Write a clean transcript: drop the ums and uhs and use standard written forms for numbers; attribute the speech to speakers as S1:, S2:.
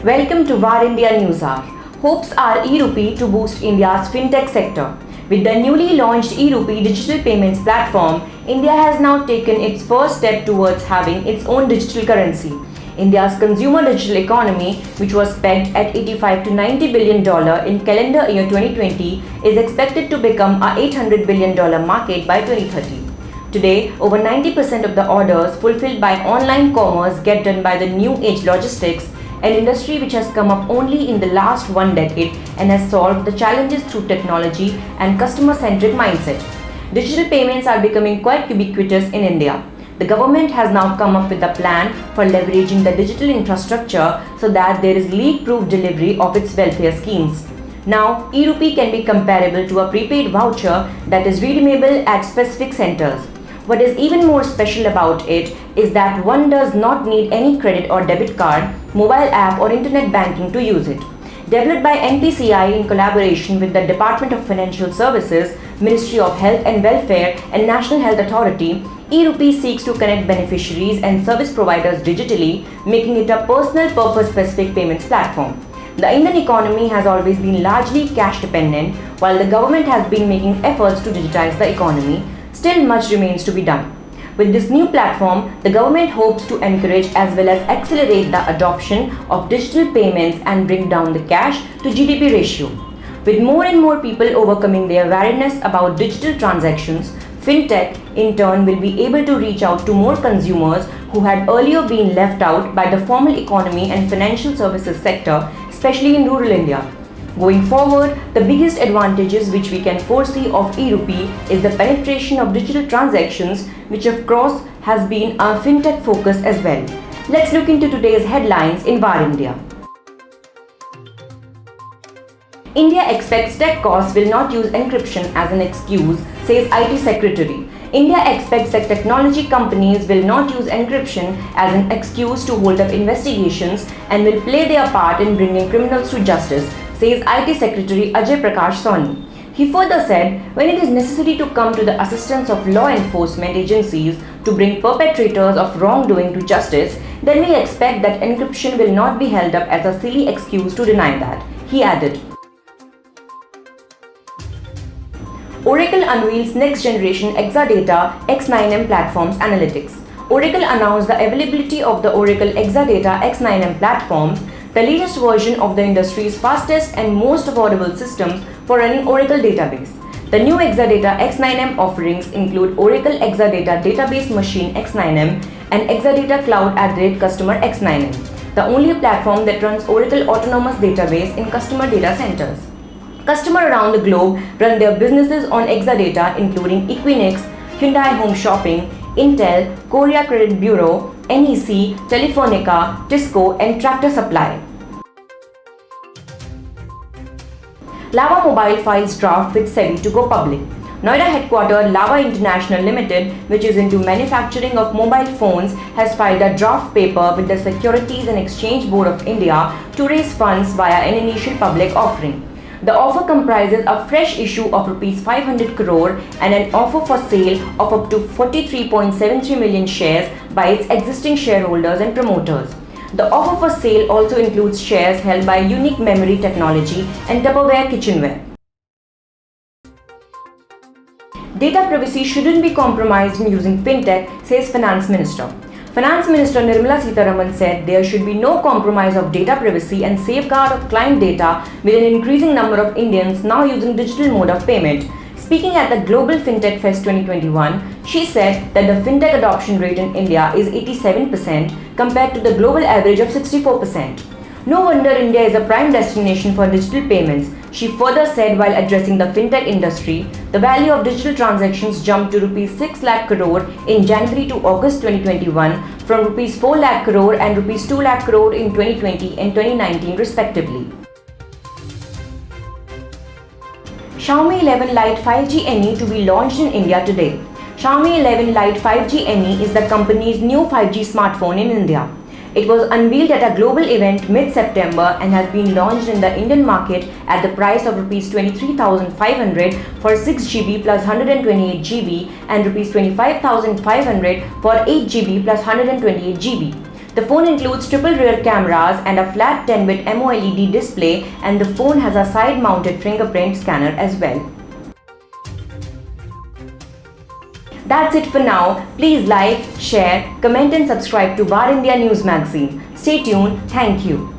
S1: Welcome to VAR India News Hour. Hopes are e-Rupee to boost India's fintech sector. With the newly launched e-Rupee digital payments platform, India has now taken its first step towards having its own digital currency. India's consumer digital economy, which was pegged at $85 to $90 billion in calendar year 2020, is expected to become a $800 billion market by 2030. Today, over 90% of the orders fulfilled by online commerce get done by the new age logistics, an industry which has come up only in the last one decade and has solved the challenges through technology and customer-centric mindset. Digital payments are becoming quite ubiquitous in India. The government has now come up with a plan for leveraging the digital infrastructure so that there is leak-proof delivery of its welfare schemes. Now, e-Rupee can be comparable to a prepaid voucher that is redeemable at specific centers. What is even more special about it is that one does not need any credit or debit card, mobile app or internet banking to use it. Developed by NPCI in collaboration with the Department of Financial Services, Ministry of Health and Welfare and National Health Authority, e-Rupee seeks to connect beneficiaries and service providers digitally, making it a personal purpose-specific payments platform. The Indian economy has always been largely cash dependent, while the government has been making efforts to digitize the economy. Still much remains to be done. With this new platform, the government hopes to encourage as well as accelerate the adoption of digital payments and bring down the cash to GDP ratio. With more and more people overcoming their wariness about digital transactions, fintech in turn will be able to reach out to more consumers who had earlier been left out by the formal economy and financial services sector, especially in rural India. Going forward, the biggest advantages which we can foresee of e-Rupee is the penetration of digital transactions, which of course has been our fintech focus as well. Let's look into today's headlines in VAR India. India expects tech costs will not use encryption as an excuse, says IT Secretary. India expects that technology companies will not use encryption as an excuse to hold up investigations and will play their part in bringing criminals to justice, says IT Secretary Ajay Prakash Soni. He further said, when it is necessary to come to the assistance of law enforcement agencies to bring perpetrators of wrongdoing to justice, then we expect that encryption will not be held up as a silly excuse to deny that. He added, Oracle unveils next-generation Exadata X9M platforms analytics. Oracle announced the availability of the Oracle Exadata X9M platforms, the latest version of the industry's fastest and most affordable systems for running Oracle database. The new Exadata X9M offerings include Oracle Exadata Database Machine X9M and Exadata Cloud Aggregate Customer X9M, the only platform that runs Oracle Autonomous Database in customer data centers. Customers around the globe run their businesses on Exadata, including Equinix, Hyundai Home Shopping, Intel, Korea Credit Bureau, NEC, Telefonica, Tisco, and Tractor Supply. Lava Mobile files draft with SEBI to go public. Noida headquartered Lava International Limited, which is into manufacturing of mobile phones, has filed a draft paper with the Securities and Exchange Board of India to raise funds via an initial public offering. The offer comprises a fresh issue of Rs 500 crore and an offer for sale of up to 43.73 million shares by its existing shareholders and promoters. The offer for sale also includes shares held by Unique Memory Technology and Tupperware Kitchenware. Data privacy shouldn't be compromised in using fintech, says Finance Minister. Finance Minister Nirmala Sitharaman said there should be no compromise of data privacy and safeguard of client data with an increasing number of Indians now using digital mode of payment. Speaking at the Global FinTech Fest 2021, she said that the fintech adoption rate in India is 87% compared to the global average of 64%. No wonder India is a prime destination for digital payments, she further said while addressing the fintech industry. The value of digital transactions jumped to Rs 6 lakh crore in January to August 2021 from Rs 4 lakh crore and Rs 2 lakh crore in 2020 and 2019 respectively. Xiaomi 11 Lite 5G NE to be launched in India today. Xiaomi 11 Lite 5G NE is the company's new 5G smartphone in India. It was unveiled at a global event mid-September and has been launched in the Indian market at the price of Rs 23,500 for 6GB plus 128GB and Rs 25,500 for 8GB plus 128GB. The phone includes triple rear cameras and a flat 10-bit AMOLED display, and the phone has a side-mounted fingerprint scanner as well. That's it for now. Please like, share, comment and subscribe to VAR India News Magazine. Stay tuned. Thank you.